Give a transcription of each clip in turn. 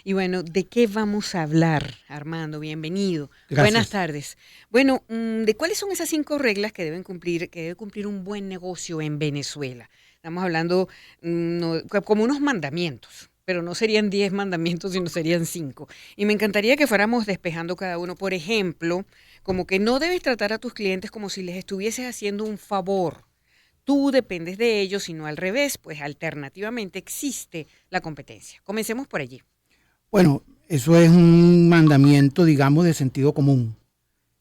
Y bueno, ¿de qué vamos a hablar, Armando? Bienvenido. Buenas Gracias. tardes. Bueno, ¿de cuáles son esas 5 reglas que debe cumplir un buen negocio en Venezuela? Estamos hablando como unos mandamientos, pero no serían 10 mandamientos, sino serían 5. Y me encantaría que fuéramos despejando cada uno. Por ejemplo, como que no debes tratar a tus clientes como si les estuvieses haciendo un favor. Tú dependes de ellos, sino al revés, pues alternativamente existe la competencia. Comencemos por allí. Bueno, eso es un mandamiento, digamos, de sentido común.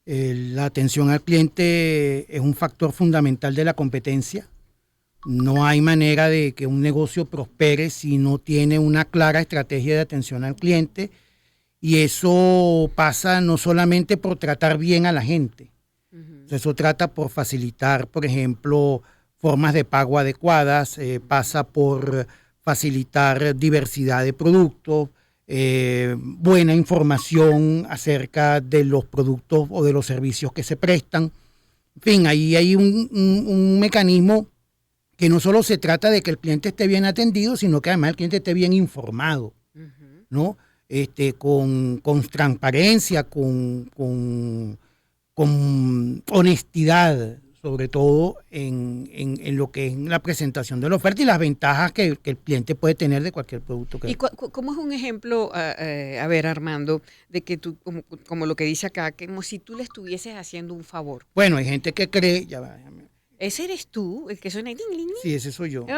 La atención al cliente es un factor fundamental de la competencia. No hay manera de que un negocio prospere si no tiene una clara estrategia de atención al cliente. Y eso pasa no solamente por tratar bien a la gente. Ujú. Eso trata por facilitar, por ejemplo, formas de pago adecuadas, pasa por facilitar diversidad de productos, buena información acerca de los productos o de los servicios que se prestan. En fin, ahí hay un mecanismo que no solo se trata de que el cliente esté bien atendido, sino que además el cliente esté bien informado, Ujú. ¿no? Con transparencia, con honestidad, sobre todo en lo que es la presentación de la oferta y las ventajas que el cliente puede tener de cualquier producto ¿Y que... cómo es un ejemplo, a ver, Armando, de que tú, como lo que dice acá, que como si tú le estuvieses haciendo un favor? Bueno, hay gente que cree, ¿Ese eres tú, el que suena ding, ding, sí, ese soy yo. ding?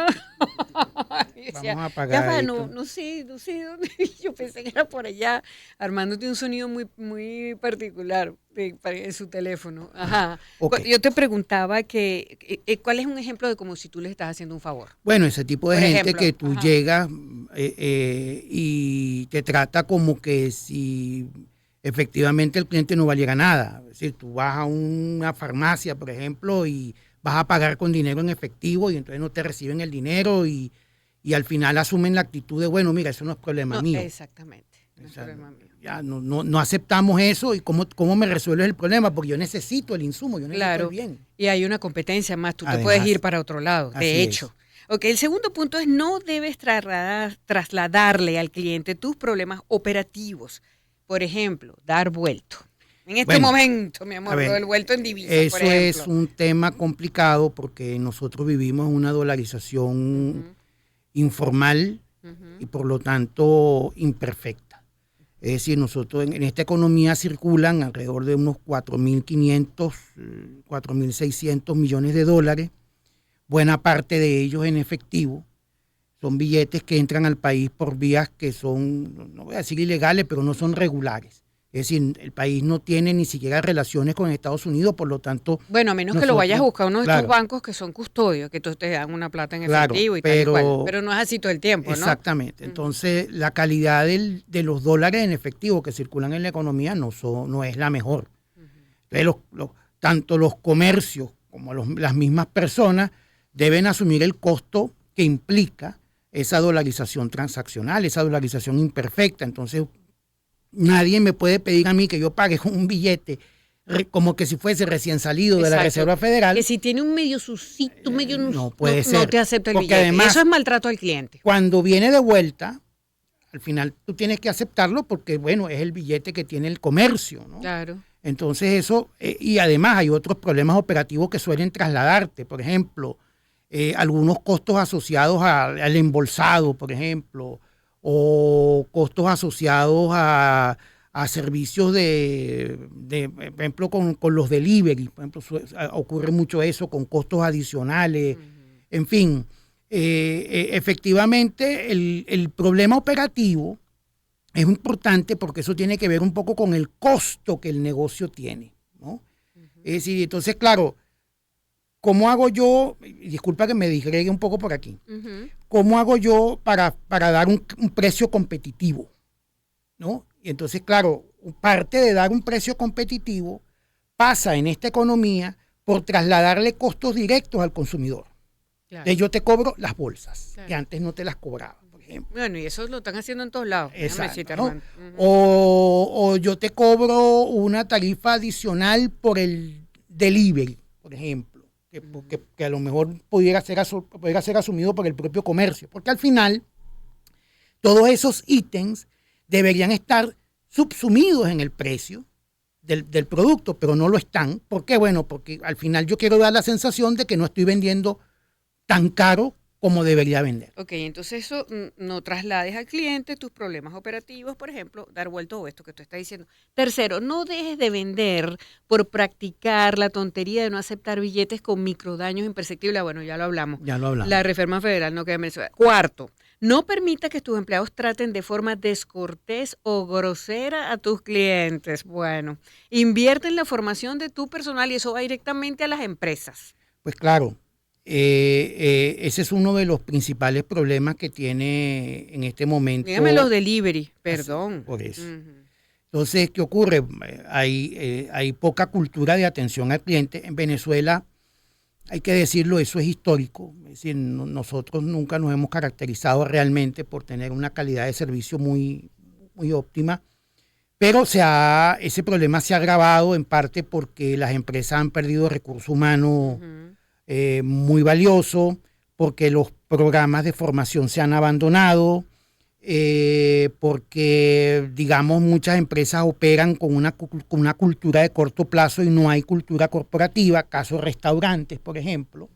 Y decía, Vamos a ya apagar va, esto. no sé dónde. Yo pensé que era por allá. Armando tiene un sonido muy particular en su teléfono. Ajá. Ok. Yo te preguntaba ¿cuál es un ejemplo de como si tú le estás haciendo un favor? Bueno, ese tipo de Por gente ejemplo, que tú ajá. llegas y te trata como que si efectivamente el cliente no valiera nada. Es decir, tú vas a una farmacia, por ejemplo, y vas a pagar con dinero en efectivo y entonces no te reciben el dinero y al final asumen la actitud de, bueno, mira, eso no es problema No, mío. exactamente. No O es sea, problema mío. ya no aceptamos eso y cómo me resuelves el problema, porque yo necesito el insumo, yo necesito el Claro. bien. Y hay una competencia más. Tú te puedes ir Además, para otro lado, de así hecho. es. Ok, el segundo punto es no debes trasladarle al cliente tus problemas operativos. Por ejemplo, dar vuelto. En este Bueno, momento, mi a amor, lo del ver, vuelto en divisas, por eso es ejemplo. un tema complicado porque nosotros vivimos una dolarización Ujú, informal y ujú, por lo tanto imperfecta. Es decir, nosotros en esta economía circulan alrededor de unos 4.500, 4.600 millones de dólares, buena parte de ellos en efectivo. Son billetes que entran al país por vías que son, no voy a decir ilegales, pero no son regulares. Es decir, el país no tiene ni siquiera relaciones con Estados Unidos, por lo tanto, bueno, a menos que lo vayas a nosotros, buscar a uno de estos claro, bancos que son custodios, que te dan una plata en claro, efectivo y tal y cual. pero Pero no es así todo el tiempo, ¿no? exactamente. Ujú. Entonces, la calidad de los dólares en efectivo que circulan en la economía no es la mejor. Ujú. Entonces, tanto los comercios como las mismas personas deben asumir el costo que implica esa dolarización transaccional, esa dolarización imperfecta. Entonces, nadie me puede pedir a mí que yo pague con un billete como que si fuese recién salido de la Exacto. Reserva Que Federal. si tiene un medio sucito, No no, puede no te ser. acepta el Porque billete. Eso además, es maltrato al cliente. cuando viene de vuelta, al final tú tienes que aceptarlo porque, bueno, es el billete que tiene el comercio, ¿no? Claro. Entonces eso, y además hay otros problemas operativos que suelen trasladarte, por ejemplo, algunos costos asociados al embolsado, por ejemplo, o costos asociados a servicios por ejemplo, con los delivery, por ejemplo, ocurre mucho eso con costos adicionales, Ujú. en fin, efectivamente el problema operativo es importante porque eso tiene que ver un poco con el costo que el negocio tiene, ¿no? Ujú. Es decir, entonces, claro, ¿cómo hago yo? Y disculpa que me digregue un poco por aquí. Ujú. ¿Cómo hago yo para dar un precio competitivo? ¿No? Y entonces, claro, parte de dar un precio competitivo pasa en esta economía por trasladarle costos directos al consumidor. Claro, Entonces yo te cobro las bolsas, que claro. antes no te las cobraba, por ejemplo. Bueno, y eso lo están haciendo en todos lados. Déjame decirte, Exacto, ¿no? Armando. Ujú. O yo te cobro una tarifa adicional por el delivery, por ejemplo, Ujú. que a lo mejor pudiera ser asumido por el propio comercio, porque al final todos esos ítems deberían estar subsumidos en el precio del producto, pero no lo están. ¿Por qué? Bueno, porque al final yo quiero dar la sensación de que no estoy vendiendo tan caro como debería vender. Ok, entonces eso no traslades al cliente tus problemas operativos, por ejemplo, dar vuelto a esto que tú estás diciendo. Tercero, no dejes de vender por practicar la tontería de no aceptar billetes con microdaños imperceptibles. Bueno, ya lo hablamos. Ya lo hablamos. La reforma federal no queda en Venezuela. Cuarto, no permita que tus empleados traten de forma descortés o grosera a tus clientes. Bueno, invierte en la formación de tu personal y eso va directamente a las empresas. Pues claro, ese es uno de los principales problemas que tiene en este momento. Dígame los delivery, perdón. Por eso. Ujú. Entonces, ¿qué ocurre? Hay poca cultura de atención al cliente. En Venezuela, hay que decirlo, eso es histórico. Es decir, nosotros nunca nos hemos caracterizado realmente por tener una calidad de servicio muy, muy óptima. Pero ese problema se ha agravado en parte porque las empresas han perdido recursos humanos muy valiosos, porque los programas de formación se han abandonado, porque, digamos, muchas empresas operan con una cultura de corto plazo y no hay cultura corporativa, caso restaurantes, por ejemplo.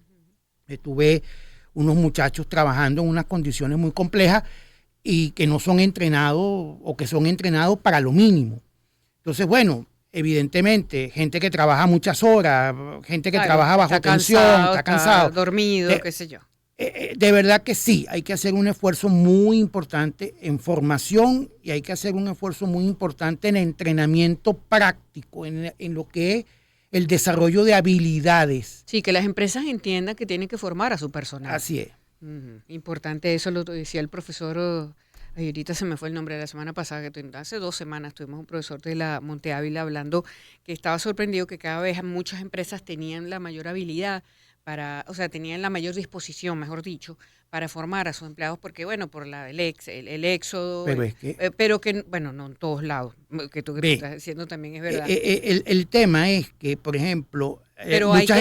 Tuve unos muchachos trabajando en unas condiciones muy complejas y que no son entrenados o que son entrenados para lo mínimo. Entonces, bueno, evidentemente, gente que trabaja muchas horas, gente que trabaja bajo tensión, está cansado. Está dormido, qué sé yo. De verdad que sí, hay que hacer un esfuerzo muy importante en formación y hay que hacer un esfuerzo muy importante en entrenamiento práctico, en lo que es el desarrollo de habilidades. Sí, que las empresas entiendan que tienen que formar a su personal. Así es. Importante, eso lo decía el profesor, ay, ahorita se me fue el nombre, de la semana pasada, hace 2 semanas tuvimos un profesor de la Monte Ávila hablando que estaba sorprendido que cada vez muchas empresas tenían la mayor habilidad tenían la mayor disposición, mejor dicho, para formar a sus empleados, porque bueno, por el éxodo, pero que, bueno, no en todos lados, que tú estás diciendo también es verdad. El tema es que, por ejemplo,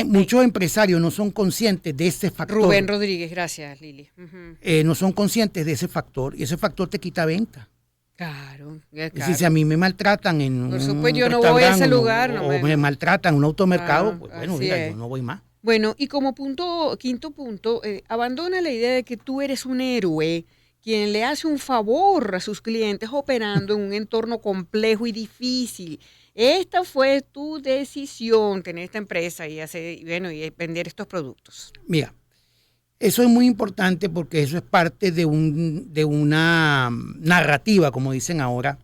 muchos empresarios no son conscientes de ese factor. Rubén Rodríguez, gracias, Lili. No son conscientes de ese factor y ese factor te quita venta. Claro. Si a mí me maltratan en por supuesto, yo no voy a ese lugar. O me maltratan en un automercado, pues bueno, mira, yo no voy más. Bueno, y como quinto punto, abandona la idea de que tú eres un héroe, quien le hace un favor a sus clientes operando en un entorno complejo y difícil. Esta fue tu decisión, tener esta empresa y vender estos productos. Mira, eso es muy importante porque eso es parte de una narrativa, como dicen ahora,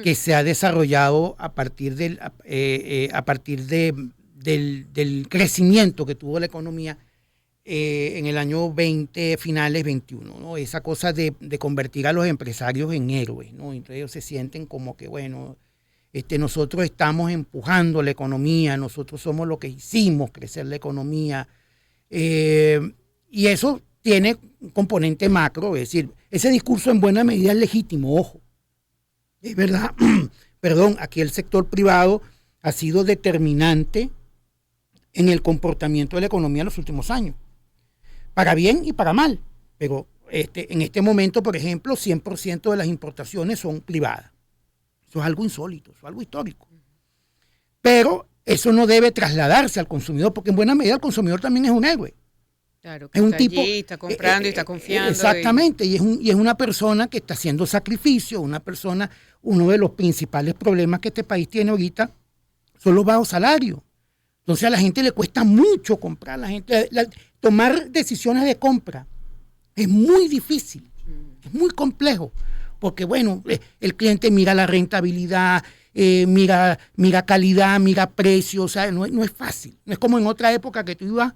que se ha desarrollado a partir del crecimiento que tuvo la economía en el año 20, finales 21, ¿no? Esa cosa de convertir a los empresarios en héroes, ¿no? Entonces ellos se sienten como que, bueno, nosotros estamos empujando la economía, nosotros somos los que hicimos crecer la economía, y eso tiene un componente macro, es decir, ese discurso en buena medida es legítimo, ojo, es verdad, perdón, aquí el sector privado ha sido determinante en el comportamiento de la economía en los últimos años, para bien y para mal, pero en este momento, por ejemplo, 100% de las importaciones son privadas. Eso es algo insólito, eso es algo histórico. Pero eso no debe trasladarse al consumidor, porque en buena medida el consumidor también es un héroe. Claro, que es un tipo, allí, está comprando y está confiando. Exactamente, y es una persona que está haciendo sacrificio, uno de los principales problemas que este país tiene ahorita son los bajos salarios. Entonces a la gente le cuesta mucho comprar, tomar decisiones de compra es muy difícil, es muy complejo, porque bueno, el cliente mira la rentabilidad, mira calidad, mira precio, o sea, no es fácil. No es como en otra época que tú ibas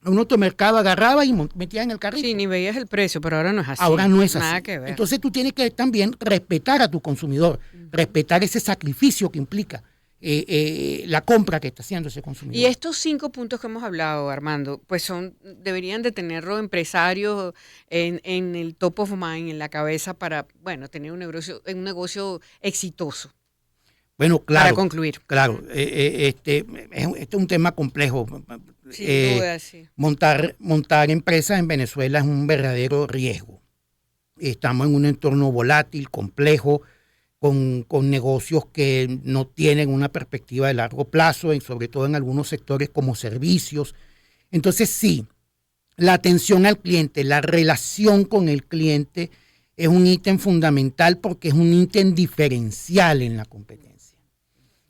a un automercado, agarrabas y metías en el carrito. Sí, ni veías el precio, pero ahora no es así. Ahora no es así. Nada que ver. Entonces tú tienes que también respetar a tu consumidor, respetar ese sacrificio que implica la compra que está haciendo ese consumidor. Y estos 5 puntos que hemos hablado, Armando, pues deberían de tenerlo empresarios en el top of mind, en la cabeza para, bueno, tener un negocio exitoso. Bueno, claro. Para concluir. Claro, este es un tema complejo. Sin duda, sí. Montar empresas en Venezuela es un verdadero riesgo. Estamos en un entorno volátil, complejo, con negocios que no tienen una perspectiva de largo plazo, sobre todo en algunos sectores como servicios. Entonces sí, la atención al cliente, la relación con el cliente es un ítem fundamental porque es un ítem diferencial en la competencia.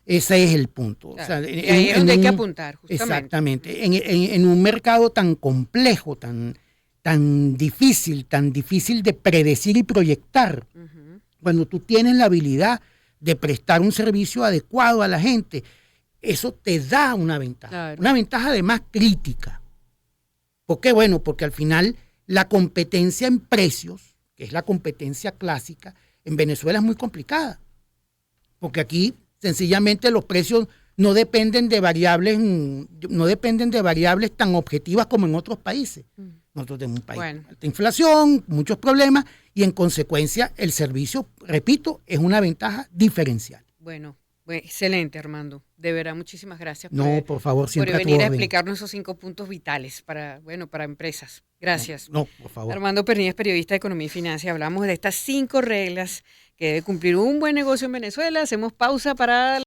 Ese es el punto. Claro. O sea, Y ahí es donde hay que apuntar, justamente. Exactamente. En un mercado tan complejo, tan difícil de predecir y proyectar, cuando tú tienes la habilidad de prestar un servicio adecuado a la gente, eso te da una ventaja. Claro. Una ventaja además crítica. ¿Por qué? Bueno, porque al final la competencia en precios, que es la competencia clásica, en Venezuela es muy complicada. Porque aquí sencillamente los precios no dependen de variables tan objetivas como en otros países. Nosotros tenemos un país con alta inflación, muchos problemas, y en consecuencia el servicio, repito, es una ventaja diferencial. Bueno, excelente, Armando. De verdad, muchísimas gracias por favor, siempre por venir a explicarnos esos 5 puntos vitales para empresas. Gracias. No, por favor. Armando Perníez, periodista de Economía y Finanzas. Hablamos de estas 5 reglas que debe cumplir un buen negocio en Venezuela. Hacemos pausa para